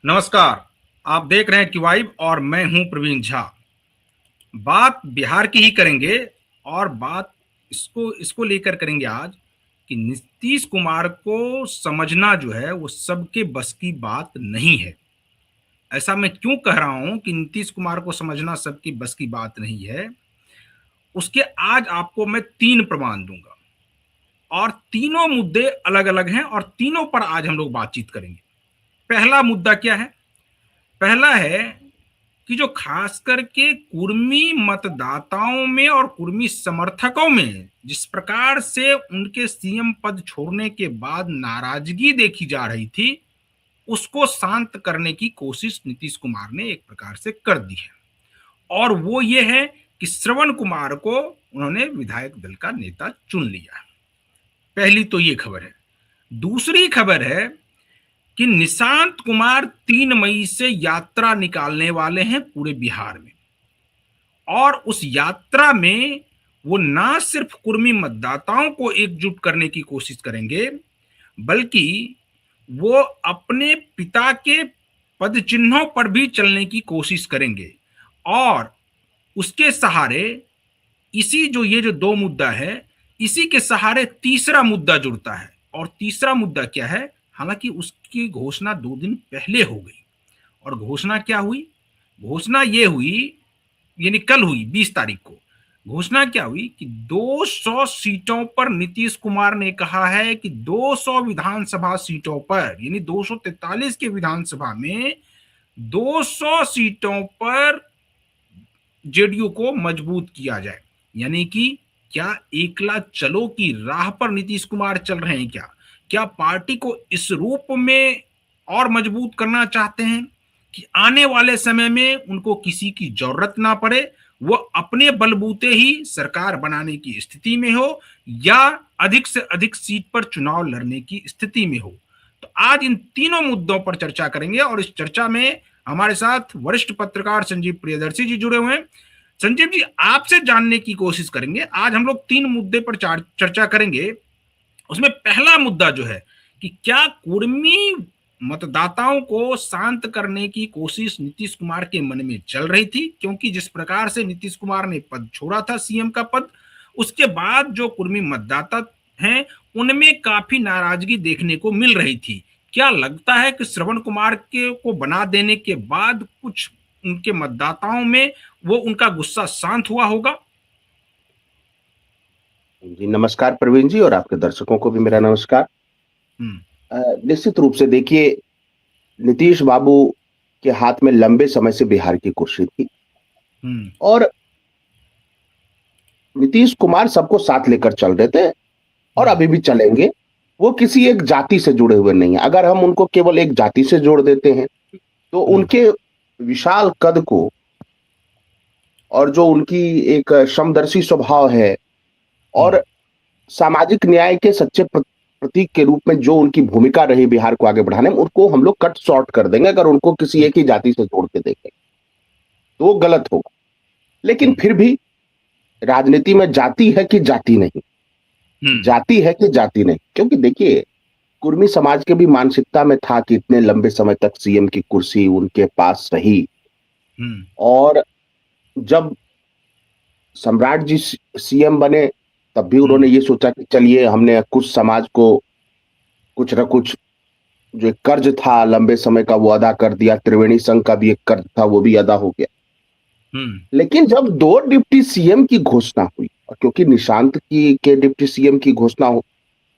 नमस्कार। आप देख रहे हैं क्यूवाइब और मैं हूं प्रवीण झा। बात बिहार की ही करेंगे और बात इसको लेकर करेंगे आज कि नीतीश कुमार को समझना जो है वो सबके बस की बात नहीं है। ऐसा मैं क्यों कह रहा हूं कि नीतीश कुमार को समझना सबकी बस की बात नहीं है? उसके आज आपको मैं 3 प्रमाण दूंगा और तीनों मुद्दे अलग-अलग हैं और तीनों पर आज हम लोग बातचीत करेंगे। पहला मुद्दा क्या है? पहला है कि जो खास करके कुर्मी मतदाताओं में और कुर्मी समर्थकों में जिस प्रकार से उनके सीएम पद छोड़ने के बाद नाराजगी देखी जा रही थी, उसको शांत करने की कोशिश नीतीश कुमार ने एक प्रकार से कर दी है। और वो ये है कि श्रवण कुमार को उन्होंने विधायक दल का नेता चुन लिया। पहली तो ये खबर है। दूसरी खबर है कि निशांत कुमार 3 मई से यात्रा निकालने वाले हैं पूरे बिहार में और उस यात्रा में वो ना सिर्फ कुर्मी मतदाताओं को एकजुट करने की कोशिश करेंगे, बल्कि वो अपने पिता के पद चिन्हों पर भी चलने की कोशिश करेंगे। और उसके सहारे ये जो 2 मुद्दा है, इसी के सहारे तीसरा मुद्दा जुड़ता है। और तीसरा मुद्दा क्या है? हालांकि उसकी घोषणा 2 दिन पहले हो गई। और घोषणा क्या हुई? घोषणा ये हुई, यानी कल हुई 20 तारीख को। घोषणा क्या हुई कि 200 सीटों पर नीतीश कुमार ने कहा है कि 200 विधानसभा सीटों पर, यानी 243 के विधानसभा में 200 सीटों पर जेडीयू को मजबूत किया जाए। यानी कि क्या एकला चलो की राह पर नीतीश कुमार चल रहे हैं? क्या पार्टी को इस रूप में और मजबूत करना चाहते हैं कि आने वाले समय में उनको किसी की जरूरत ना पड़े, वो अपने बलबूते ही सरकार बनाने की स्थिति में हो या अधिक से अधिक सीट पर चुनाव लड़ने की स्थिति में हो? तो आज इन तीनों मुद्दों पर चर्चा करेंगे और इस चर्चा में हमारे साथ वरिष्ठ पत्रकार संजीव प्रियदर्शी जी जुड़े हुए हैं। संजीव जी, आपसे जानने की कोशिश करेंगे। आज हम लोग 3 मुद्दे पर चर्चा करेंगे। उसमें पहला मुद्दा जो है कि क्या कुर्मी मतदाताओं को शांत करने की कोशिश नीतीश कुमार के मन में चल रही थी, क्योंकि जिस प्रकार से नीतीश कुमार ने पद छोड़ा था, सीएम का पद, उसके बाद जो कुर्मी मतदाता हैं उनमें काफी नाराजगी देखने को मिल रही थी। क्या लगता है कि श्रवण कुमार के को बना देने के बाद कुछ उनके मतदाताओं में वो उनका गुस्सा शांत हुआ होगा? जी नमस्कार प्रवीण जी, और आपके दर्शकों को भी मेरा नमस्कार। निश्चित रूप से देखिए, नीतीश बाबू के हाथ में लंबे समय से बिहार की कुर्सी थी और नीतीश कुमार सबको साथ लेकर चल रहे थे और अभी भी चलेंगे। वो किसी एक जाति से जुड़े हुए नहीं है। अगर हम उनको केवल एक जाति से जोड़ देते हैं तो उनके विशाल कद को और जो उनकी एक समदर्शी स्वभाव है और सामाजिक न्याय के सच्चे प्रतीक के रूप में जो उनकी भूमिका रही बिहार को आगे बढ़ाने में, उनको हम लोग कट शॉर्ट कर देंगे। अगर उनको किसी एक ही जाति से जोड़ के देखें तो वो गलत होगा। लेकिन फिर भी राजनीति में जाति है कि जाति नहीं, जाति है कि जाति नहीं। क्योंकि देखिए, कुर्मी समाज के भी मानसिकता में था कि इतने लंबे समय तक सीएम की कुर्सी उनके पास रही और जब सम्राट जी सीएम बने तब भी उन्होंने ये सोचा कि चलिए हमने कुछ समाज को कुछ न कुछ जो कर्ज था लंबे समय का वो अदा कर दिया। त्रिवेणी संघ का भी एक कर्ज था, वो भी अदा हो गया। लेकिन जब 2 डिप्टी सीएम की घोषणा हुई, और क्योंकि निशांत की के डिप्टी सीएम की घोषणा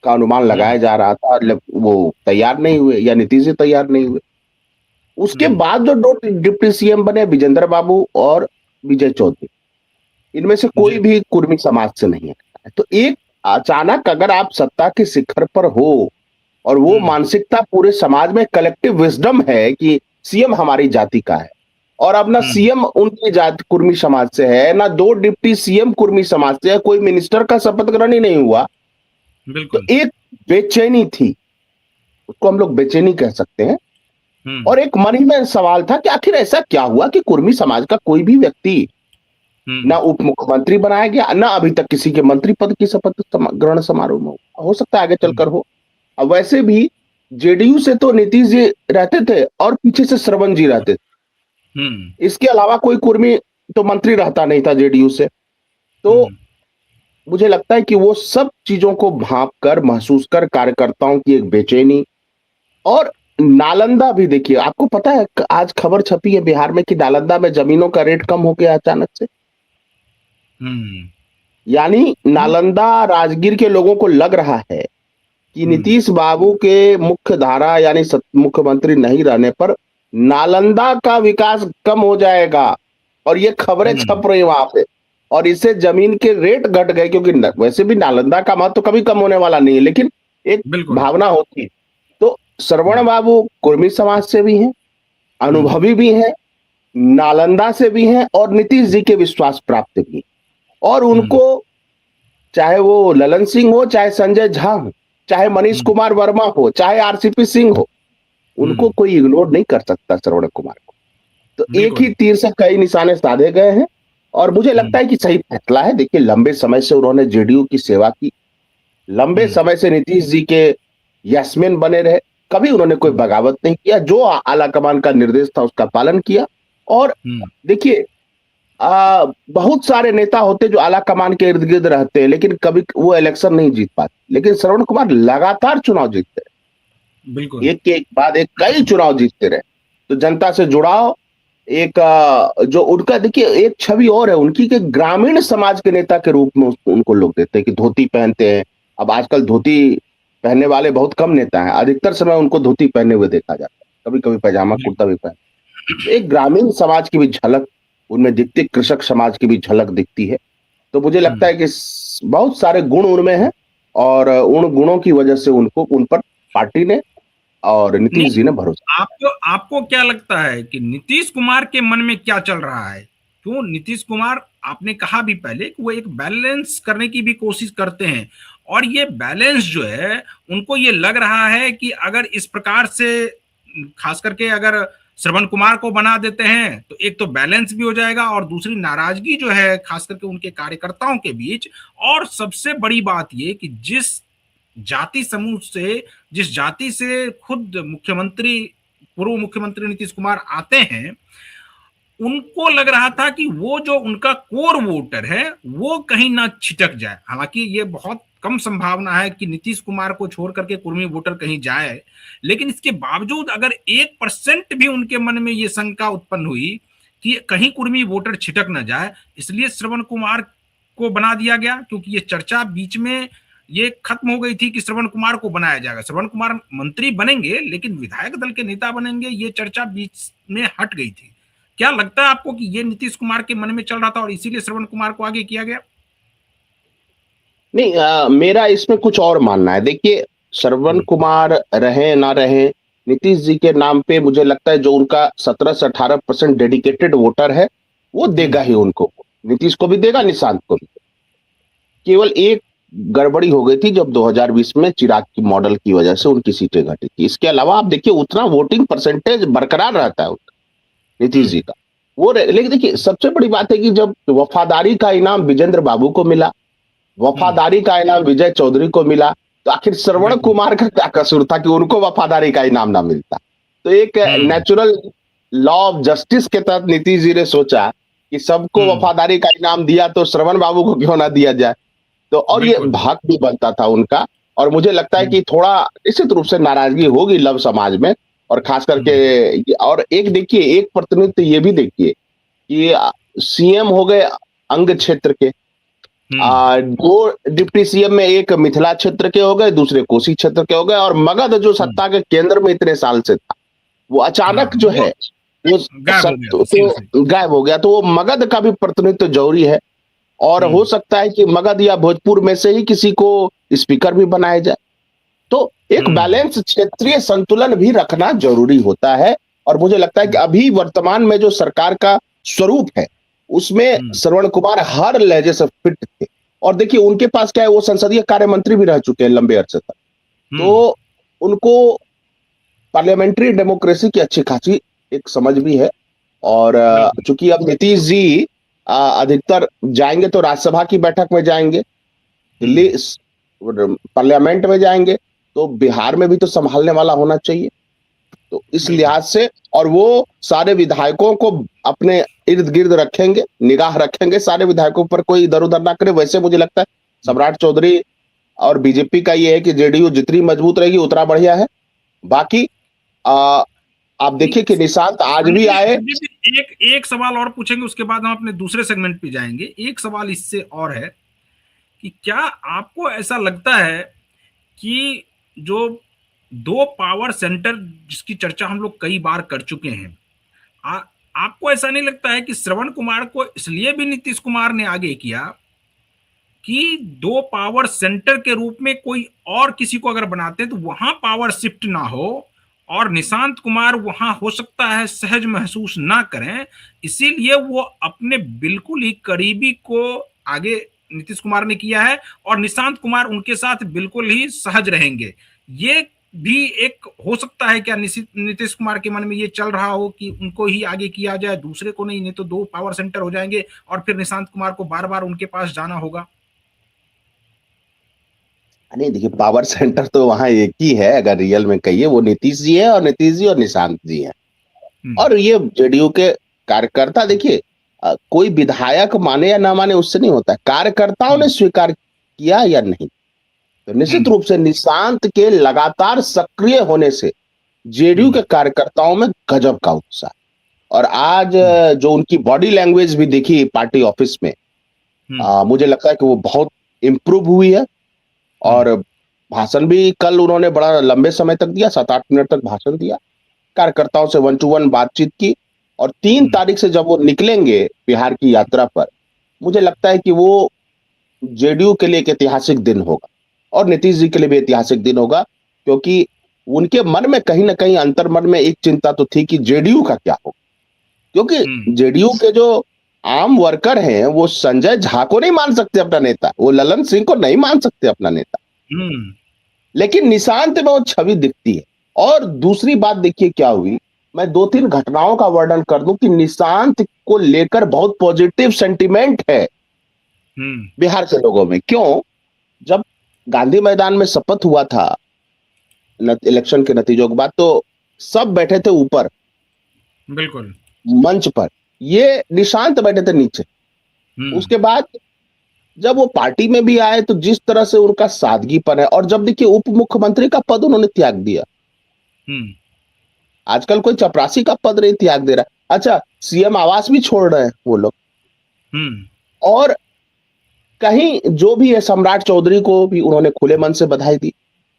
का अनुमान लगाया जा रहा था, वो तैयार नहीं हुए या नीतीश जी तैयार नहीं हुए। उसके बाद जो 2 डिप्टी सीएम बने, विजेंद्र बाबू और विजय चौधरी, इनमें से कोई भी कुर्मी समाज से नहीं है। तो एक अचानक अगर आप सत्ता के शिखर पर हो और वो मानसिकता पूरे समाज में कलेक्टिव विजडम है कि सीएम हमारी जाति का है और अब ना सीएम उनकी जाति कुर्मी समाज से है, ना 2 डिप्टी सीएम कुर्मी समाज से है, कोई मिनिस्टर का शपथ ग्रहण ही नहीं हुआ, तो एक बेचैनी थी, उसको हम लोग बेचैनी कह सकते हैं। और एक मन ही में सवाल था कि आखिर ऐसा क्या हुआ कि कुर्मी समाज का कोई भी व्यक्ति ना उप मुख्यमंत्री बनाया गया, ना अभी तक किसी के मंत्री पद की शपथ ग्रहण समारोह में हो सकता है आगे चलकर हो। अब वैसे भी जेडीयू से तो नीतीश जी रहते थे और पीछे से श्रवण जी रहते थे। हम्म इसके अलावा कोई कुर्मी तो मंत्री रहता नहीं था जेडीयू से। तो हम्म मुझे लगता है कि वो सब चीजों को भांप कर, महसूस कर, कार्यकर्ताओं की एक बेचैनी। और नालंदा भी देखिए, आपको पता है आज खबर छपी है बिहार में कि नालंदा में जमीनों का रेट कम हो गया अचानक से। हम्म यानी नालंदा राजगीर के लोगों को लग रहा है कि हम्म नीतीश बाबू के मुख्य धारा यानी मुख्यमंत्री नहीं रहने पर नालंदा का विकास कम हो जाएगा। और ये खबरें हम्म, छप रही वहां पे। और इससे जमीन के रेट घट गए, क्योंकि वैसे भी नालंदा का महत्व तो कभी कम होने वाला नहीं है, लेकिन एक बिल्कुल। भावना होती है। तो श्रवण हम्म बाबू कुर्मी समाज से भी हैं, हम्म अनुभवी भी हैं, नालंदा से भी हैं और नीतीश जी के विश्वास प्राप्त भी हैं। और हम्म उनको, चाहे वो ललन सिंह हो, चाहे संजय झा हो, चाहे मनीष हम्म कुमार वर्मा हो, चाहे आरसीपी सिंह हो, उनको हम्म, कोई इग्नोर नहीं कर सकता श्रवण कुमार को। तो एक ही बिल्कुल। तीर से कई निशाने साधे गए हैं। और मुझे लगता हम्म है कि सही फैसला है। देखिए, लंबे समय से उन्होंने जेडीयू की सेवा की, लंबे हम्म समय से नीतीश जी के यस्मिन बने रहे, कभी उन्होंने कोई हम्म बगावत नहीं किया, जो आला कमान का निर्देश था उसका पालन किया। और हम्म देखिए, बहुत सारे नेता होते जो आला कमान के इर्द गिर्द रहते हैं, लेकिन कभी वो इलेक्शन नहीं जीत पाते। लेकिन श्रवण कुमार लगातार चुनाव जीतते बिल्कुल। रहे, एक के एक बाद एक कई चुनाव जीतते रहे। तो जनता से जुड़ाव, एक जो उनका, देखिए एक छवि और है उनकी कि ग्रामीण समाज के नेता के रूप में उनको लोग देते हैं कि धोती पहनते हैं। अब आजकल धोती पहनने वाले बहुत कम नेता हैं, अधिकतर समय उनको धोती पहने हुए देखा जाता है, कभी कभी पैजामा बिल्कुल। कुर्ता भी पहन। तो एक ग्रामीण समाज की भी झलक उनमें दिखती, कृषक समाज की भी झलक दिखती है। तो मुझे लगता हम्म है कि बहुत सारे गुण उनमें हैं। और उन गुणों की वजह से उनको, उन पर पार्टी ने और नीतीश नहीं, जी ने भरोसा। आपको आपको क्या लगता है कि नीतीश कुमार के मन में क्या चल रहा है? क्यों नीतीश कुमार, आपने कहा भी पहले कि वो एक बैलेंस करने की भी कोशिश करते हैं, और ये बैलेंस जो है उनको ये लग रहा है कि अगर इस प्रकार से, खास करके अगर श्रवण कुमार को बना देते हैं तो एक तो बैलेंस भी हो जाएगा, और दूसरी नाराजगी जो है खास करके उनके कार्यकर्ताओं के बीच। और सबसे बड़ी बात ये कि जाति समूह से जिस जाति से खुद मुख्यमंत्री, पूर्व मुख्यमंत्री नीतीश कुमार आते हैं, उनको लग रहा था कि वो जो उनका कोर वोटर है वो कहीं ना छिटक जाए। हालांकि ये बहुत कम संभावना है कि नीतीश कुमार को छोड़ करके कुर्मी वोटर कहीं जाए, लेकिन इसके बावजूद अगर 1% भी उनके मन में ये शंका उत्पन्न हुई कि कहीं कुर्मी वोटर छिटक ना जाए, इसलिए श्रवण कुमार को बना दिया गया। क्योंकि ये चर्चा बीच में ये खत्म हो गई थी कि श्रवण कुमार को बनाया जाएगा, श्रवण कुमार मंत्री बनेंगे लेकिन विधायक दल के नेता बनेंगे, ये चर्चा बीच में हट गई थी। क्या लगता है आपको कि ये नीतीश कुमार के मन में चल रहा था और इसीलिए श्रवण कुमार को आगे किया गया? नहीं, मेरा इसमें कुछ और मानना है। देखिए, श्रवण हम्म कुमार रहे ना रहे, नीतीश जी के नाम पे मुझे लगता है जो उनका 17 से 18% डेडिकेटेड वोटर है, वो देगा हम्म ही उनको। नीतीश को भी देगा, निशांत को भी। केवल एक गड़बड़ी हो गई थी जब 2020 में चिराग की मॉडल की वजह से उनकी सीटें घटी थी। इसके अलावा आप देखिए उतना वोटिंग परसेंटेज बरकरार रहता है नीतीश जी हम्म का। लेकिन देखिए सबसे बड़ी बात है कि जब वफादारी का इनाम विजेंद्र बाबू को मिला, हम्म, वफादारी का इनाम विजय चौधरी को मिला, तो आखिर श्रवण बिल्कुल। कुमार का क्या कसूर था कि उनको वफादारी का इनाम ना मिलता। तो एक हम्म नेचुरल लॉ ऑफ जस्टिस के तहत नीतीश जी ने सोचा कि सबको हम्म, वफादारी का इनाम दिया तो श्रवण बाबू को क्यों ना दिया जाए। तो और ये बिल्कुल। हक भी बनता था उनका। और मुझे लगता है हम्म कि थोड़ा निश्चित रूप से नाराजगी होगी लव समाज में। और खास हम्म करके, और एक देखिए, एक प्रतिनिधित्व ये भी देखिए कि सीएम हो गए अंग क्षेत्र के, हम्म दो डिप्टी सीएम में, एक मिथिला क्षेत्र के हो गए, दूसरे कोसी क्षेत्र के हो गए। और मगध जो हम्म, सत्ता के केंद्र में इतने साल से था, वो हाँ, अचानक जो वो है वो गायब हो गया था सीन से। गायब हो गया। तो वो मगध का भी प्रतिनिधित्व जरूरी है। और हो हम्म सकता है कि मगध या भोजपुर में से ही किसी को स्पीकर भी बनाया जाए। तो एक हम्म बैलेंस क्षेत्रीय संतुलन भी रखना जरूरी होता है। और मुझे लगता है कि अभी वर्तमान में जो सरकार का स्वरूप है, उसमें हम्म श्रवण कुमार हर लहजे से फिट थे। और देखिए उनके पास क्या है, वो संसदीय कार्य मंत्री भी रह चुके हैं लंबे अरसे तक। हम्म तो उनको पार्लियामेंट्री डेमोक्रेसी की अच्छी खासी एक समझ भी है। और बिल्कुल। चूंकि अब नीतीश जी अधिकतर जाएंगे तो राज्यसभा की बैठक में जाएंगे, दिल्ली हम्म पार्लियामेंट में जाएंगे। तो बिहार में भी तो संभालने वाला होना चाहिए। तो इस बिल्कुल। लिहाज से, और वो सारे विधायकों को अपने इर्द गिर्द रखेंगे, निगाह रखेंगे सारे विधायकों पर, कोई इधर उधर ना करे। वैसे मुझे लगता है हुँ। सम्राट चौधरी और बीजेपी का ये है कि जेडीयू जितनी मजबूत रहेगी उतना बढ़िया है। बाकी आ, आप नहीं, देखिए कि निशांत आज भी संजय आए। संजय जी, एक एक सवाल और पूछेंगे, उसके बाद हम अपने दूसरे सेगमेंट पे जाएंगे। एक सवाल इससे और है कि क्या आपको ऐसा लगता है कि जो दो पावर सेंटर जिसकी चर्चा हम लोग कई बार कर चुके हैं, आ, आपको ऐसा नहीं लगता है कि श्रवण कुमार को इसलिए भी नीतीश कुमार ने आगे किया कि दो पावर सेंटर के रूप में कोई और किसी को अगर बनाते हैं तो वहां पावर शिफ्ट ना हो, और निशांत कुमार वहां हो सकता है सहज महसूस ना करें, इसीलिए वो अपने बिल्कुल ही करीबी को आगे नीतीश कुमार ने किया है, और निशांत कुमार उनके साथ बिल्कुल ही सहज रहेंगे। ये भी एक हो सकता है क्या नीतीश कुमार के मन में ये चल रहा हो कि उनको ही आगे किया जाए, दूसरे को नहीं तो दो पावर सेंटर हो जाएंगे और फिर निशांत कुमार को बार बार उनके पास जाना होगा। नहीं देखिए, पावर सेंटर तो वहां एक ही है, अगर रियल में कहिए, वो नीतीश जी है, और नीतीश जी और निशांत जी हैं। हम्म। और ये जेडीयू के कार्यकर्ता, देखिए कोई विधायक माने या ना माने उससे नहीं होता है, कार्यकर्ताओं ने हम्म। स्वीकार किया या नहीं। तो निश्चित हम्म। रूप से निशांत के लगातार सक्रिय होने से जेडीयू हम्म। के कार्यकर्ताओं में गजब का उत्साह। और आज हम्म। जो उनकी बॉडी लैंग्वेज भी देखी पार्टी ऑफिस में, हम्म। मुझे लगता है कि वो बहुत इंप्रूव हुई है। हम्म। और भाषण भी कल उन्होंने बड़ा लंबे समय तक दिया, 7-8 मिनट तक भाषण दिया, कार्यकर्ताओं से 1-to-1 बातचीत की। और 3 तारीख से जब वो निकलेंगे बिहार की यात्रा पर, मुझे लगता है कि वो जेडीयू के लिए एक ऐतिहासिक दिन होगा, और नीतीश जी के लिए भी ऐतिहासिक दिन होगा, क्योंकि उनके मन में कहीं ना कहीं अंतर मन में एक चिंता तो थी कि जेडीयू का क्या होगा। क्योंकि हम्म। जेडीयू के जो आम वर्कर हैं वो संजय झा को नहीं मान सकते अपना नेता, वो ललन सिंह को नहीं मान सकते अपना नेता, हम्म। लेकिन निशांत में वो छवि दिखती है। और दूसरी बात देखिए क्या हुई, मैं 2-3 घटनाओं का वर्णन कर दूं कि निशांत को लेकर बहुत पॉजिटिव सेंटिमेंट है हम्म। बिहार के लोगों में। क्यों? जब गांधी मैदान में शपथ हुआ था इलेक्शन के नतीजों के बाद, तो सब बैठे थे ऊपर बिल्कुल। मंच पर, ये निशांत बैठे थे नीचे। हम्म। उसके बाद जब वो पार्टी में भी आए तो जिस तरह से उनका सादगीपन है, और जब देखिए उप मुख्यमंत्री का पद उन्होंने त्याग दिया। हम्म। आजकल कोई चपरासी का पद नहीं त्याग दे रहा। अच्छा, सीएम आवास भी छोड़ रहे हैं वो लोग। हम्म। और कहीं जो भी है, सम्राट चौधरी को भी उन्होंने खुले मन से बधाई दी,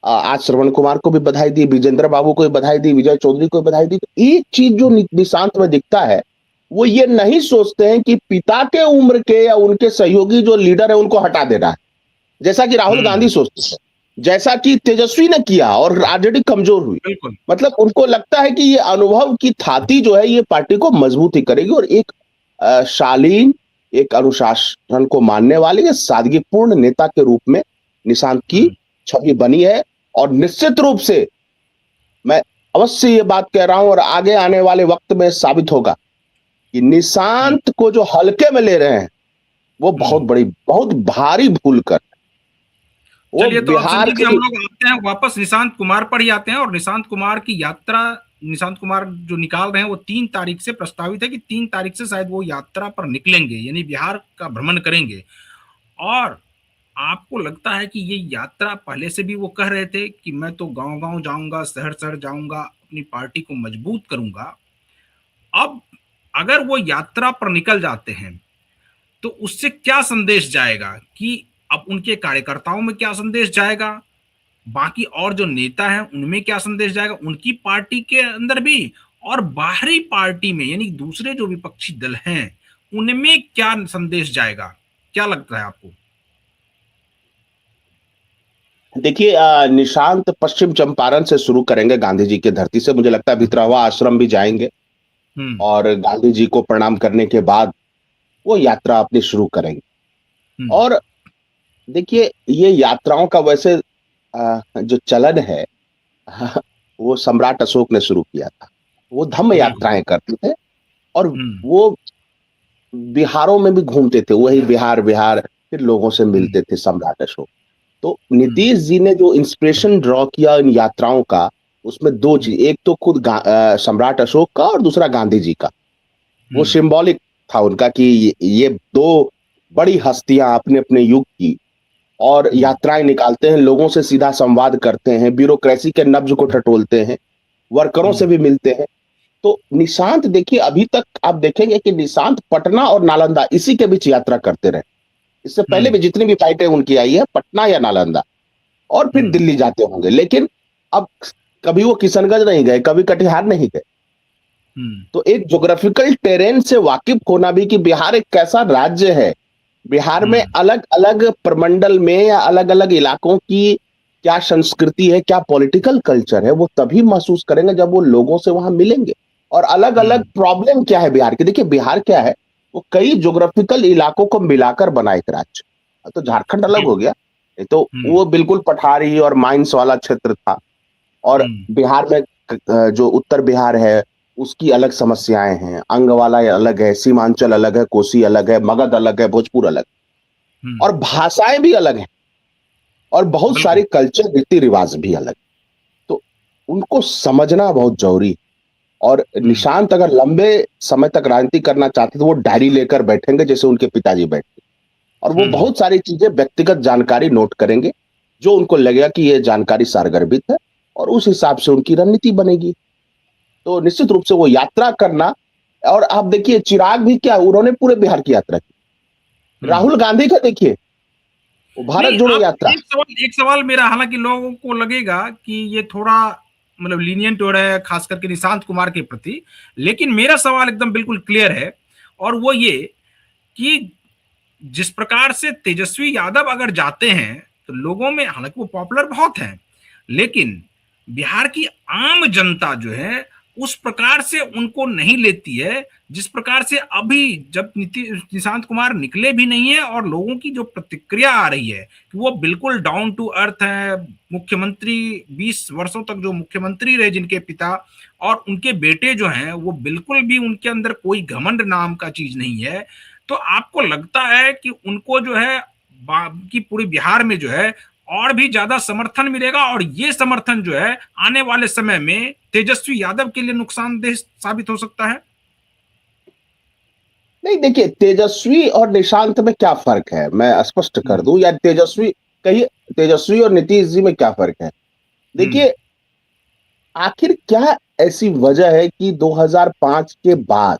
आज श्रवण कुमार को भी बधाई दी, विजेंद्र बाबू को भी बधाई दी, विजय चौधरी को भी बधाई दी। तो एक चीज जो निशांत में दिखता है, वो ये नहीं सोचते हैं कि पिता के उम्र के या उनके सहयोगी जो लीडर है उनको हटा देना है, जैसा कि राहुल गांधी हम्म। सोचते हैं, जैसा कि तेजस्वी ने किया और आरजेडी कमजोर हुई। बिल्कुल। मतलब उनको लगता है कि ये अनुभव की थाती जो है ये पार्टी को मजबूत ही करेगी, और एक शालीन, एक अनुशासन को मानने वाले, एक सादगीपूर्ण नेता के रूप में निशांत की हम्म। छवि बनी है। और निश्चित रूप से मैं अवश्य ये बात कह रहा हूं, और आगे आने वाले वक्त में साबित होगा कि हम्म। निशांत को जो हल्के में ले रहे हैं वो बहुत हम्म। बड़ी, बहुत भारी भूल कर, वो चलिए, तो अब बिहार संजय जी हम की। लोग आते हैं वापस निशांत कुमार पर ही आते हैं, और निशांत कुमार की यात्रा, निशांत कुमार जो निकाल रहे हैं वो 3 तारीख से प्रस्तावित है कि 3 तारीख से शायद वो यात्रा पर निकलेंगे, यानी बिहार का भ्रमण करेंगे। और आपको लगता है कि ये यात्रा, पहले से भी वो कह रहे थे कि मैं तो गांव गांव जाऊंगा, शहर शहर जाऊंगा, अपनी पार्टी को मजबूत करूंगा, अब अगर वो यात्रा पर निकल जाते हैं तो उससे क्या संदेश जाएगा, कि अब उनके कार्यकर्ताओं में क्या संदेश जाएगा, बाकी और जो नेता हैं उनमें क्या संदेश जाएगा, उनकी पार्टी के अंदर भी, और बाहरी पार्टी में यानी दूसरे जो विपक्षी दल हैं उनमें क्या संदेश जाएगा, क्या लगता है आपको? देखिए निशांत पश्चिम चंपारण से शुरू करेंगे, गांधी जी की धरती से। मुझे लगता है भितरवा आश्रम भी जाएंगे, हम्म। और गांधी जी को प्रणाम करने के बाद वो यात्रा अपनी शुरू करेंगे। हम्म। और देखिए ये यात्राओं का वैसे जो चलन है, वो सम्राट अशोक ने शुरू किया था। वो धम्म बिल्कुल। यात्राएं करते थे, और हम्म। वो बिहारों में भी घूमते थे, वही बिहार बिहार फिर लोगों से हम्म। मिलते थे सम्राट अशोक। तो नीतीश जी ने जो इंस्पिरेशन ड्रॉ किया इन यात्राओं का, उसमें दो चीज, एक तो खुद सम्राट अशोक का और दूसरा गांधी जी का। वो सिंबॉलिक था उनका कि ये दो बड़ी हस्तियां अपने अपने युग की और यात्राएं निकालते हैं, लोगों से सीधा संवाद करते हैं, ब्यूरोक्रेसी के नब्ज को टटोलते हैं, वर्करों से भी मिलते हैं। तो निशांत देखिए, अभी तक आप देखेंगे कि निशांत पटना और नालंदा इसी के बीच यात्रा करते रहे। इससे पहले भी जितनी भी फ्लाइटें उनकी आई है, पटना या नालंदा, और फिर दिल्ली जाते होंगे। लेकिन अब कभी वो किशनगंज नहीं गए, कभी कटिहार नहीं गए। तो एक ज्योग्राफिकल टेरेन से वाकिफ होना भी कि बिहार एक कैसा राज्य है, बिहार में अलग अलग प्रमंडल में या अलग अलग इलाकों की क्या संस्कृति है, क्या पॉलिटिकल कल्चर है, वो तभी महसूस करेंगे जब वो लोगों से वहां मिलेंगे। और अलग अलग प्रॉब्लम क्या है बिहार की। देखिए बिहार क्या है, वो कई ज्योग्राफिकल इलाकों को मिलाकर बना एक राज्य। तो झारखंड अलग हो गया, तो वो बिल्कुल पठारी और माइंस वाला क्षेत्र था। और बिहार में जो उत्तर बिहार है उसकी अलग समस्याएं हैं, अंगवाला अलग है, सीमांचल अलग है, कोसी अलग है, मगध अलग है, भोजपुर अलग, और भाषाएं भी अलग हैं, और बहुत सारे कल्चर रीति रिवाज भी अलग। तो उनको समझना बहुत जरूरी है। और निशांत अगर लंबे समय तक राजनीति करना चाहते तो वो डायरी लेकर बैठेंगे जैसे उनके पिताजी बैठते, और वो बहुत सारी चीजें, व्यक्तिगत जानकारी नोट करेंगे जो उनको लगेगा कि ये जानकारी सारगर्भित है, और उस हिसाब से उनकी रणनीति बनेगी। तो निश्चित रूप से वो यात्रा करना। और आप देखिए चिराग भी क्या, उन्होंने पूरे बिहार की यात्रा की। राहुल गांधी का देखिए, वो भारत जोड़ो यात्रा। एक सवाल मेरा, हालांकि लोगों को लगेगा कि ये थोड़ा मतलब लीनियंट हो रहा है खास करके निशांत कुमार के प्रति, लेकिन मेरा सवाल एकदम बिल्कुल क्लियर है, और वो ये कि जिस प्रकार से तेजस्वी यादव अगर जाते हैं तो लोगों में, हालांकि वो पॉपुलर बहुत हैं, लेकिन बिहार की आम जनता जो है उस प्रकार से उनको नहीं लेती है जिस प्रकार से अभी, जब निशांत कुमार निकले भी नहीं है और लोगों की जो प्रतिक्रिया आ रही है कि वो बिल्कुल डाउन टू अर्थ है। मुख्यमंत्री 20 वर्षों तक जो मुख्यमंत्री रहे जिनके पिता, और उनके बेटे जो हैं वो बिल्कुल भी, उनके अंदर कोई घमंड नाम का चीज नहीं है। तो आपको लगता है कि उनको जो है कि पूरे बिहार में जो है और भी ज्यादा समर्थन मिलेगा, और ये समर्थन जो है आने वाले समय में तेजस्वी यादव के लिए नुकसानदेह साबित हो सकता है? नहीं, देखिए तेजस्वी और निशांत में क्या फर्क है, मैं स्पष्ट कर दूं, या तेजस्वी कहिए, तेजस्वी और नीतीश जी में क्या फर्क है। देखिए आखिर क्या ऐसी वजह है कि 2005 के बाद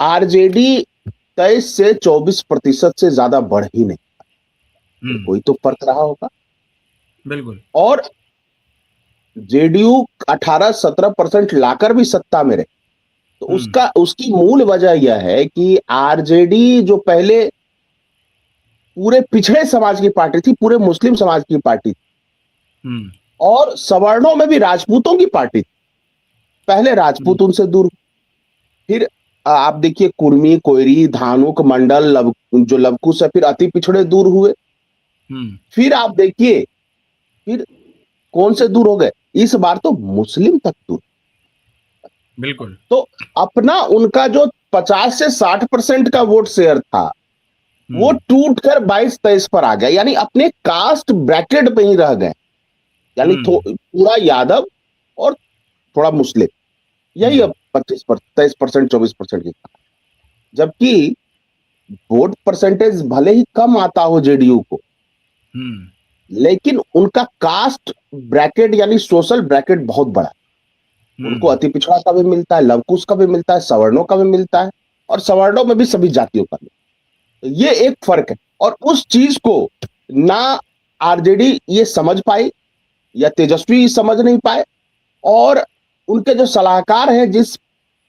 आरजेडी 23 से 24% से ज्यादा बढ़ ही नहीं, तो कोई तो फर्क रहा होगा। बिल्कुल। और जेडीयू 18-17% लाकर भी सत्ता में रहे, तो उसकी मूल वजह यह है कि आरजेडी जो पहले पूरे पिछड़े समाज की पार्टी थी, पूरे मुस्लिम समाज की पार्टी थी, और सवर्णों में भी राजपूतों की पार्टी थी। पहले राजपूत उनसे दूर, फिर आप देखिए कुर्मी, कोयरी, धानुक, मंडल, जो लवकुश है, फिर अति पिछड़े दूर हुए। फिर आप देखिए फिर कौन से दूर हो गए, इस बार तो मुस्लिम तक दूर। बिल्कुल। तो अपना उनका जो 50 से 60% का वोट शेयर था वो टूटकर 22-23 पर आ गया, यानी अपने कास्ट ब्रैकेट पे ही रह गए, यानी पूरा यादव और थोड़ा मुस्लिम, यही अब 23%, 24% की। जबकि वोट परसेंटेज भले ही कम आता हो जेडीयू को, लेकिन उनका कास्ट ब्रैकेट यानी सोशल ब्रैकेट बहुत बड़ा है। उनको अति पिछड़ा का भी मिलता है, लवकुश का भी मिलता है, सवर्णों का भी मिलता है, और सवर्णों में भी सभी जातियों का मिलता है। ये एक फर्क है, और उस चीज को ना आरजेडी ये समझ पाई, या तेजस्वी समझ नहीं पाए, और उनके जो सलाहकार हैं जिस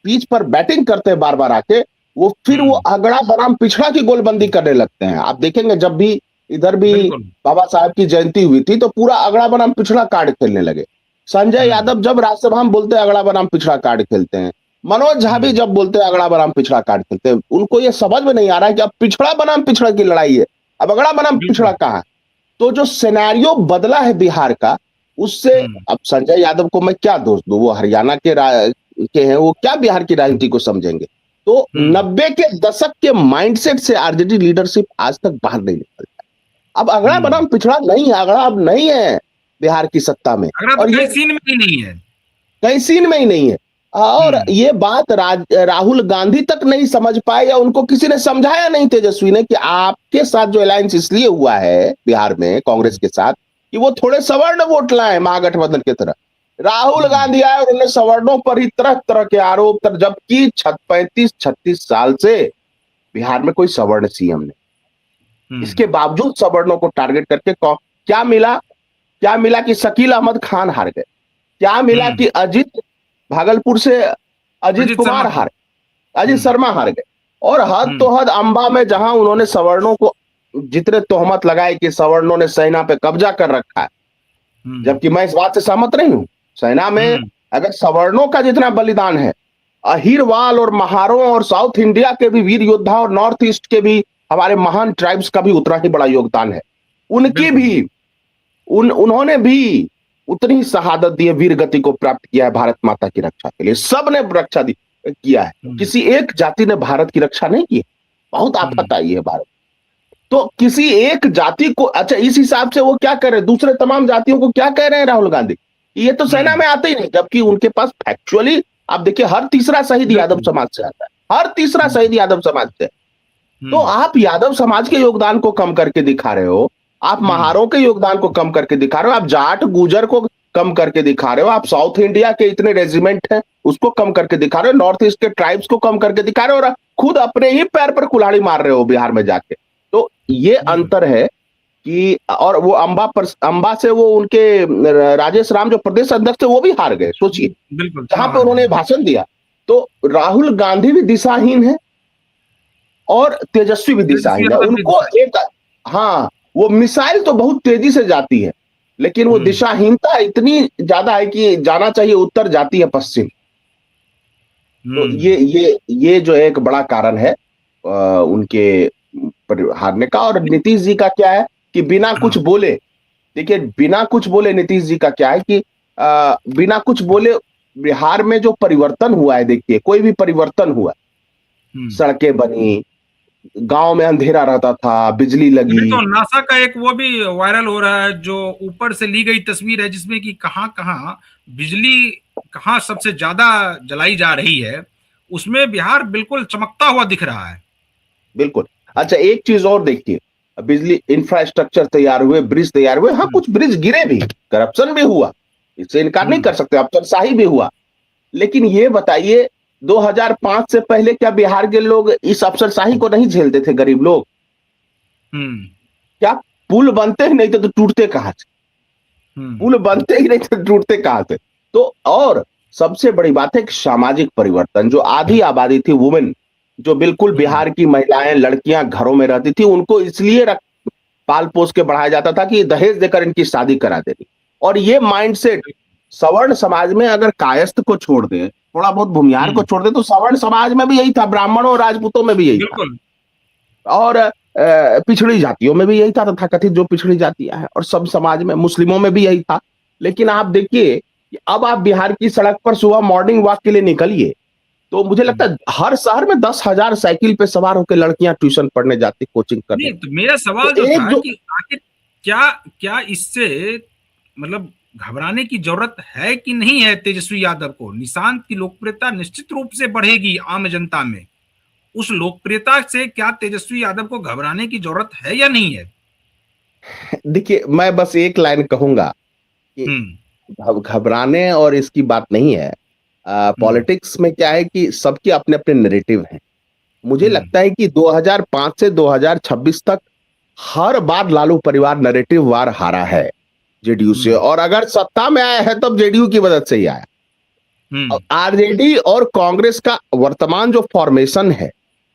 पिच पर बैटिंग करते हैं बार बार आके, वो फिर वो अगड़ा बनाम पिछड़ा की गोलबंदी करने लगते हैं। आप देखेंगे जब भी इधर भी बाबा साहब की जयंती हुई थी तो पूरा अगड़ा बनाम पिछड़ा कार्ड खेलने लगे। संजय यादव जब राज्यसभा में बोलते हैं अगड़ा बनाम पिछड़ा कार्ड खेलते हैं, मनोज झा भी जब बोलते हैं अगड़ा बनाम पिछड़ा कार्ड खेलते हैं। उनको ये समझ में नहीं आ रहा है कि अब पिछड़ा बनाम पिछड़ा की लड़ाई है, अब अगड़ा बनाम पिछड़ा कहां है। तो जो सिनेरियो बदला है बिहार का, उससे अब संजय यादव को मैं क्या दोष दूं, वो हरियाणा के हैं, वो क्या बिहार की राजनीति को समझेंगे। तो 90 के दशक के माइंडसेट से आरजेडी लीडरशिप आज तक बाहर नहीं निकल पाई। अब अगड़ा बनाम पिछड़ा नहीं है, अगड़ा अब नहीं है बिहार की सत्ता में, अगड़ा तो और ये कहीं सीन में ही नहीं है। कहीं सीन में ही नहीं है। और ये बात राहुल गांधी तक नहीं समझ पाए, या उनको किसी ने समझाया नहीं तेजस्वी ने, कि आपके साथ जो अलायंस इसलिए हुआ है बिहार में कांग्रेस के साथ कि वो थोड़े सवर्ण वोट लाए महागठबंधन की तरह। राहुल गांधी आए, उन्होंने सवर्णों पर ही तरह तरह के आरोप, जबकि 35-36 साल से बिहार में कोई सवर्ण सीएम नहीं, इसके बावजूद सवर्णों को टारगेट करके क्या मिला? क्या मिला कि शकील अहमद खान हार गए, क्या मिला कि अजीत भागलपुर से अजीत कुमार हार, अजीत शर्मा हार गए, और हद तो हद अंबा में जहां उन्होंने सवर्णों को जितने तोहमत लगाए कि सवर्णों ने सेना पे कब्जा कर रखा है, जबकि मैं इस बात से सहमत नहीं हूं। सेना में अगर सवर्णों का जितना बलिदान है, अहिरवाल और महारों और साउथ इंडिया के भी वीर योद्धा और नॉर्थ ईस्ट के भी हमारे महान ट्राइब्स का भी उतना ही बड़ा योगदान है, उनकी भी उन्होंने भी उतनी ही शहादत दी है, वीर गति को प्राप्त किया है भारत माता की रक्षा के लिए। सबने रक्षा किया है, किसी एक जाति ने भारत की रक्षा नहीं की। बहुत आफत आई है भारत, तो किसी एक जाति को, अच्छा इस हिसाब से वो क्या कर रहे हैं, दूसरे तमाम जातियों को क्या कह रहे हैं राहुल गांधी, ये तो सेना में आते ही नहीं, जबकि उनके पास फैक्चुअली आप देखिए हर तीसरा शहीद यादव समाज से आता है, हर तीसरा शहीद यादव समाज से। तो आप यादव समाज के योगदान को कम करके दिखा रहे हो, आप महारों के योगदान को कम करके दिखा रहे हो, आप जाट गुजर को कम करके दिखा रहे हो, आप साउथ इंडिया के इतने रेजिमेंट हैं उसको कम करके दिखा रहे हो, नॉर्थ ईस्ट के ट्राइब्स को कम करके दिखा रहे हो, और खुद अपने ही पैर पर कुल्हाड़ी मार रहे हो बिहार में जाके। तो ये अंतर है कि, और वो अंबा से वो उनके राजेश राम जो प्रदेश अध्यक्ष थे वो भी हार गए, सोचिए, जहां पे उन्होंने भाषण दिया। तो राहुल गांधी भी दिशाहीन है और तेजस्वी भी दिशाहीन है। उनको एक, हाँ, वो मिसाइल तो बहुत तेजी से जाती है, लेकिन वो दिशाहीनता इतनी ज्यादा है कि जाना चाहिए उत्तर, जाती है पश्चिम। तो ये जो एक बड़ा कारण है उनके हारने का। और नीतीश जी का क्या है कि बिना कुछ बोले, देखिए बिना कुछ बोले नीतीश जी का क्या है कि बिना कुछ बोले बिहार में जो परिवर्तन हुआ है, देखिए कोई भी परिवर्तन हुआ, सड़कें बनी, गांव में अंधेरा रहता था, बिजली लगी। तो नासा का एक वो भी वायरल हो रहा है जो ऊपर से ली गई तस्वीर है, जिसमें कि कहां कहां बिजली कहां सबसे ज्यादा जलाई जा रही है, उसमें बिहार बिल्कुल चमकता हुआ दिख रहा है। बिल्कुल। अच्छा एक चीज और देखिए, बिजली इंफ्रास्ट्रक्चर तैयार हुए, ब्रिज तैयार हुए, हाँ कुछ ब्रिज गिरे भी, करप्शन भी हुआ, इससे इनकार नहीं कर सकते, अफसरशाही भी हुआ। लेकिन ये बताइए 2005 से पहले क्या बिहार के लोग इस अफसरशाही को नहीं झेलते थे, गरीब लोग? क्या पुल बनते ही नहीं थे तो टूटते कहां से? पुल बनते ही नहीं थे, टूटते कहां से? तो और सबसे बड़ी बात है कि सामाजिक परिवर्तन, जो आधी आबादी थी वुमेन, जो बिल्कुल बिहार की महिलाएं लड़कियां घरों में रहती थी, उनको इसलिए पाल पोस के बढ़ाया जाता था कि दहेज देकर इनकी शादी करा देनी। और ये माइंडसेट सवर्ण समाज में अगर कायस्थ को छोड़ दे, थोड़ा बहुत भूमिहार को छोड़ दे, तो सवर्ण समाज में भी यही था, ब्राह्मणों और राजपूतों में भी यही था, और पिछड़ी जातियों में भी यही था, तथाकथित जो पिछड़ी जातियां हैं, और सब समाज में, मुस्लिमों में भी यही था। लेकिन आप देखिए अब आप बिहार की सड़क पर सुबह मॉर्निंग वॉक के लिए निकलिए, तो मुझे लगता है हर शहर में 10,000 साइकिल पे सवार होकर लड़कियां ट्यूशन पढ़ने जाती, कोचिंग करने। तो मेरा सवाल तो जो था कि आखिर क्या इससे मतलब घबराने की जरूरत है कि नहीं है तेजस्वी यादव को? निशांत की लोकप्रियता निश्चित रूप से बढ़ेगी आम जनता में, उस लोकप्रियता से क्या तेजस्वी यादव को घबराने की जरूरत है या नहीं है? देखिए मैं बस एक लाइन कहूंगा कि घबराने और इसकी बात नहीं है। पॉलिटिक्स में क्या है कि सबके अपने अपने नैरेटिव हैं। मुझे लगता है कि 2005 से 2026 तक हर बार लालू परिवार नैरेटिव वार हारा है जेडीयू से, और अगर सत्ता में आया है तब जेडीयू की मदद से ही आया। आरजेडी और कांग्रेस का वर्तमान जो फॉर्मेशन है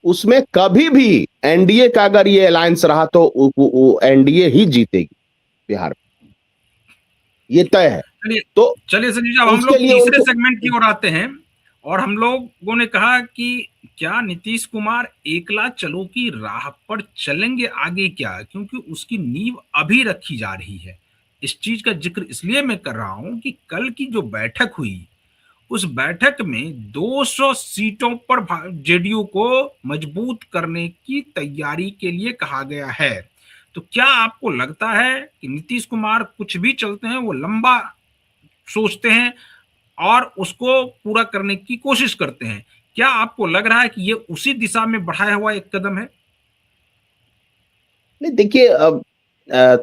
उसमें कभी भी एनडीए का अगर ये अलायंस रहा तो एनडीए ही जीतेगी बिहार में, ये तय है। तो चलिए संजीव जी, हम लोग तीसरे सेगमेंट की ओर आते हैं, और हम लोगों ने कहा कि क्या नीतीश कुमार एकला चलो की राह पर चलेंगे आगे क्या, क्योंकि उसकी नींव अभी रखी जा रही है। इस चीज का जिक्र इसलिए मैं कर रहा हूं कि कल की जो बैठक हुई, उस बैठक में 200 सीटों पर जेडीयू को मजबूत करने की तैयारी के लिए कहा गया है। तो तो क्या आपको लगता है कि नीतीश कुमार कुछ भी चलते हैं वो लंबा सोचते हैं और उसको पूरा करने की कोशिश करते हैं? क्या आपको लग रहा है कि ये उसी दिशा में बढ़ाया हुआ एक कदम है? नहीं देखिए, अब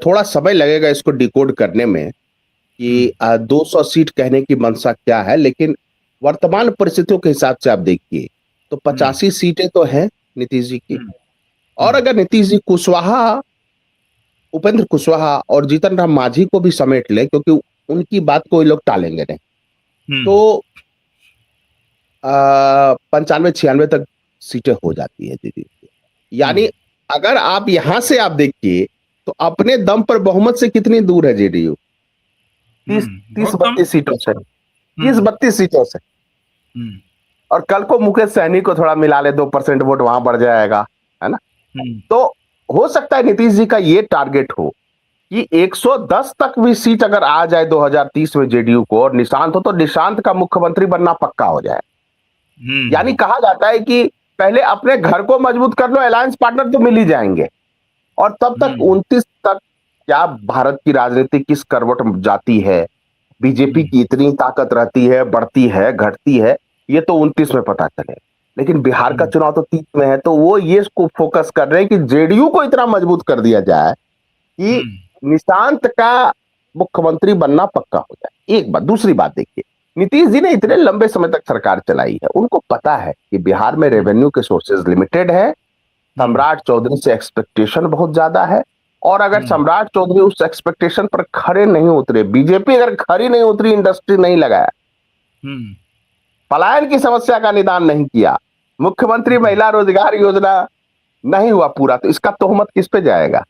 थोड़ा समय लगेगा इसको डिकोड करने में कि हम्म, 200 सीट कहने की मंशा क्या है, लेकिन वर्तमान परिस्थितियों के हिसाब से आप देखिए तो हम्म, 85 सीटें तो हैं नीतीश जी की। हम्म, और हम्म, अगर नीतीश जी उपेंद्र कुशवाहा और जीतन राम मांझी को भी समेट ले, क्योंकि उनकी बात को ये लोग टालेंगे नहीं, हम्म, तो 95-96 तक सीटें हो जाती है दीदी। यानी हम्म, अगर आप यहां से आप देखिए तो अपने दम पर बहुमत से कितनी दूर है जेडीयू? तीस तीस बहुत कम। 32 सीटों से, तीस हम्म, बत्तीस सीटों से। हम्म, और कल को मुकेश सहनी को थोड़ा मिला ले, 2% वोट वहां बढ़ जाएगा, है ना? हम्म, तो हो सकता है नीतीश जी का ये टारगेट हो कि 110 तक भी सीट अगर आ जाए 2030 में जेडीयू को, और निशांत हो, तो निशांत का मुख्यमंत्री बनना पक्का हो जाए। यानी हम्म, कहा जाता है कि पहले अपने घर को मजबूत कर लो, अलायंस पार्टनर तो मिल ही जाएंगे। और तब तक हम्म, 29 तक क्या भारत की राजनीति किस करवट जाती है, बीजेपी हम्म, की इतनी ताकत रहती है, बढ़ती है, घटती है, ये तो 29 में पता चले। लेकिन बिहार का हम्म, चुनाव तो 30 में है, तो वो ये इसको फोकस कर रहे हैं कि जेडीयू को इतना मजबूत कर दिया जाए कि हम्म, निशांत का मुख्यमंत्री बनना पक्का हो जाए। एक बात, दूसरी बात देखिए, नीतीश जी ने इतने लंबे समय तक सरकार चलाई है, उनको पता है कि बिहार में हम्म, रेवेन्यू के सोर्सेज लिमिटेड है। हम्म, सम्राट चौधरी से एक्सपेक्टेशन बहुत ज्यादा है। और अगर हम्म, सम्राट चौधरी उस एक्सपेक्टेशन पर खड़े नहीं उतरे, बीजेपी अगर खड़ी नहीं उतरी, इंडस्ट्री नहीं लगाया, हम्म, पलायन की समस्या का निदान नहीं किया, मुख्यमंत्री महिला रोजगार योजना नहीं हुआ पूरा, तो इसका तोहमत किस पे जाएगा?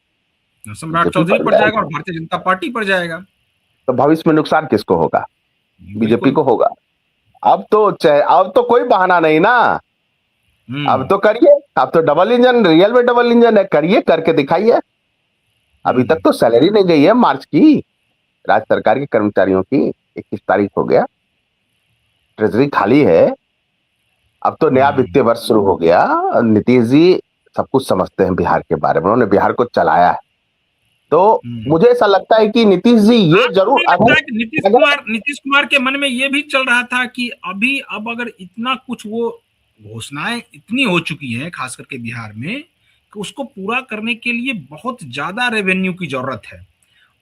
सम्राट बीजेपी चौधरी पर पर जाएगा और जाएगा। भारतीय जनता पार्टी पर जाएगा। तो भविष्य में नुकसान किसको होगा? बीजेपी बिल्कुल। को होगा। अब तो कोई बहाना नहीं ना। अब हम्म, तो करिए, अब तो डबल इंजन, रियल में डबल इंजन है, करिए, करके दिखाइए। अभी तक हम्म, तो सैलरी नहीं गई है मार्च की, राज्य सरकार के कर्मचारियों की। 21 तारीख हो गया, ट्रेजरी खाली है। अब तो नया हम्म, वित्तीय वर्ष शुरू हो गया। नीतीश जी सब कुछ समझते हैं बिहार के बारे में, उन्होंने बिहार को चलाया है। तो हम्म। मुझे ऐसा लगता है कि नीतीश जी ये आपको जरूर, नहीं लगता अगर है कि अगर नीतीश कुमार के मन में ये भी चल रहा था कि अभी अब अगर इतना कुछ वो घोषणाएं इतनी हो चुकी हैं खास करके बिहार में कि उसको पूरा करने के लिए बहुत ज्यादा रेवेन्यू की जरूरत है,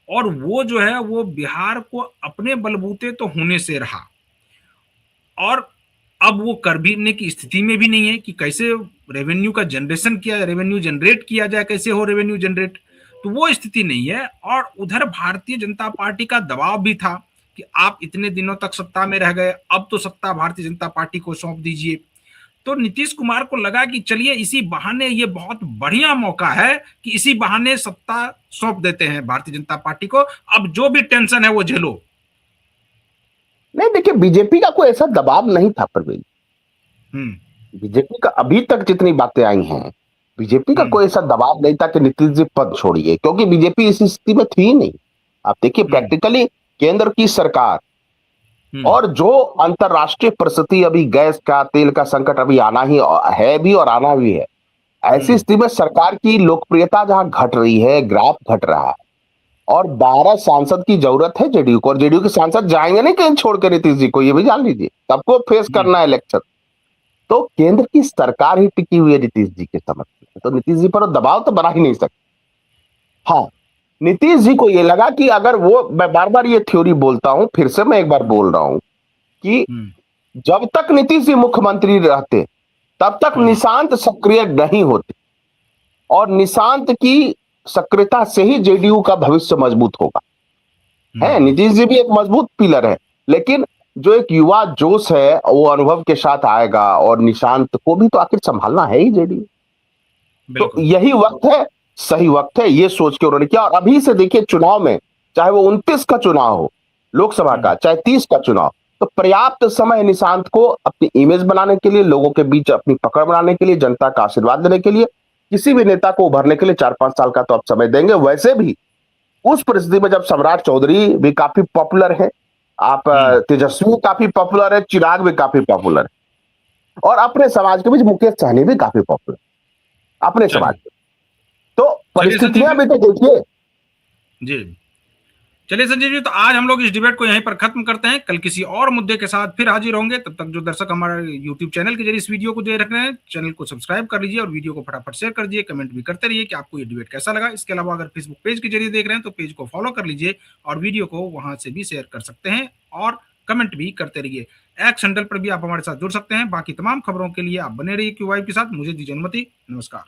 और वो जो है वो बिहार को अपने बलबूते तो होने से रहा, और अब वो करने की स्थिति में भी नहीं है कि कैसे रेवेन्यू का जनरेशन किया, रेवेन्यू जनरेट किया जाए, कैसे हो रेवेन्यू जनरेट, तो वो स्थिति नहीं है। और उधर भारतीय जनता पार्टी का दबाव भी था कि आप इतने दिनों तक सत्ता में रह गए, अब तो सत्ता भारतीय जनता पार्टी को सौंप दीजिए। तो नीतीश कुमार को लगा कि चलिए इसी बहाने ये बहुत बढ़िया मौका है कि इसी बहाने सत्ता सौंप देते हैं भारतीय जनता पार्टी को, अब जो भी टेंशन है वो झेलो। नहीं देखिए, बीजेपी का कोई ऐसा दबाव नहीं था प्रवीण। हम्म, बीजेपी का अभी तक जितनी बातें आई हैं, बीजेपी का हम्म, कोई ऐसा दबाव नहीं था कि नीतीश जी पद छोड़िए, क्योंकि बीजेपी इस स्थिति में थी ही नहीं। आप देखिए, हम्म, प्रैक्टिकली केंद्र की सरकार हम्म, और जो अंतरराष्ट्रीय परिस्थिति, अभी गैस का, तेल का संकट अभी आना ही है भी और आना भी है, ऐसी हम्म, स्थिति में सरकार की लोकप्रियता जहां घट रही है, ग्राफ घट रहा है, और 12 सांसद की जरूरत है जेडीयू को, और जेडीयू के सांसद जाएंगे नहीं कहीं छोड़ के नीतीश जी को, ये भी जान लीजिए, सबको फेस हम्म, करना है इलेक्शन। तो केंद्र की सरकार ही टिकी हुई है नीतीश जी के समर्थन में, तो नीतीश जी पर दबाव तो बना ही नहीं सकते। हाँ, नीतीश जी को ये लगा कि अगर वो, मैं बार बार ये थ्योरी बोलता हूं, फिर से मैं एक बार बोल रहा हूं कि हम्म, जब तक नीतीश जी मुख्यमंत्री रहते तब तक हम्म, निशांत सक्रिय नहीं होते, और निशांत की सक्रियता से ही जेडीयू का भविष्य मजबूत होगा। है, हम्म, नीतीश जी भी एक मजबूत पिलर है, लेकिन जो एक युवा जोश है वो अनुभव के साथ आएगा, और निशांत को भी तो आखिर संभालना है ही जेडीयू। तो बिल्कुल। यही वक्त है, सही वक्त है, ये सोच के उन्होंने किया। और अभी से देखिए, चुनाव में, चाहे वो 29 का चुनाव हो लोकसभा का, हम्म, चाहे 30 का चुनाव, तो पर्याप्त समय है निशांत को अपनी इमेज बनाने के लिए, लोगों के बीच अपनी पकड़ बनाने के लिए, जनता का आशीर्वाद देने के लिए। किसी भी नेता को उभरने के लिए 4-5 साल का तो आप समय देंगे। वैसे भी उस परिस्थिति में जब सम्राट चौधरी भी काफी पॉपुलर है, आप हम्म, तेजस्वी काफी पॉपुलर है, चिराग भी काफी पॉपुलर है, और अपने समाज के बीच मुकेश सहनी भी काफी पॉपुलर अपने समाज चलिए, में। तो परिस्थितियां भी तो देखिए जी। चलिए संजय जी, तो आज हम लोग इस डिबेट को यहीं पर खत्म करते हैं। कल किसी और मुद्दे के साथ फिर हाजिर होंगे। तब तक जो दर्शक हमारे यूट्यूब चैनल के जरिए इस वीडियो को देख रहे हैं, चैनल को सब्सक्राइब कर लीजिए और वीडियो को फटाफट शेयर कर दीजिए। कमेंट भी करते रहिए कि आपको ये डिबेट कैसा लगा। इसके अलावा अगर फेसबुक पेज के जरिए देख रहे हैं तो पेज को फॉलो कर लीजिए और वीडियो को वहां से भी शेयर कर सकते हैं और कमेंट भी करते रहिए। एक्स हैंडल पर भी आप हमारे साथ जुड़ सकते हैं। बाकी तमाम खबरों के लिए आप बने रहिए क्यू वाइब के साथ। मुझे दीजिए अनुमति। नमस्कार।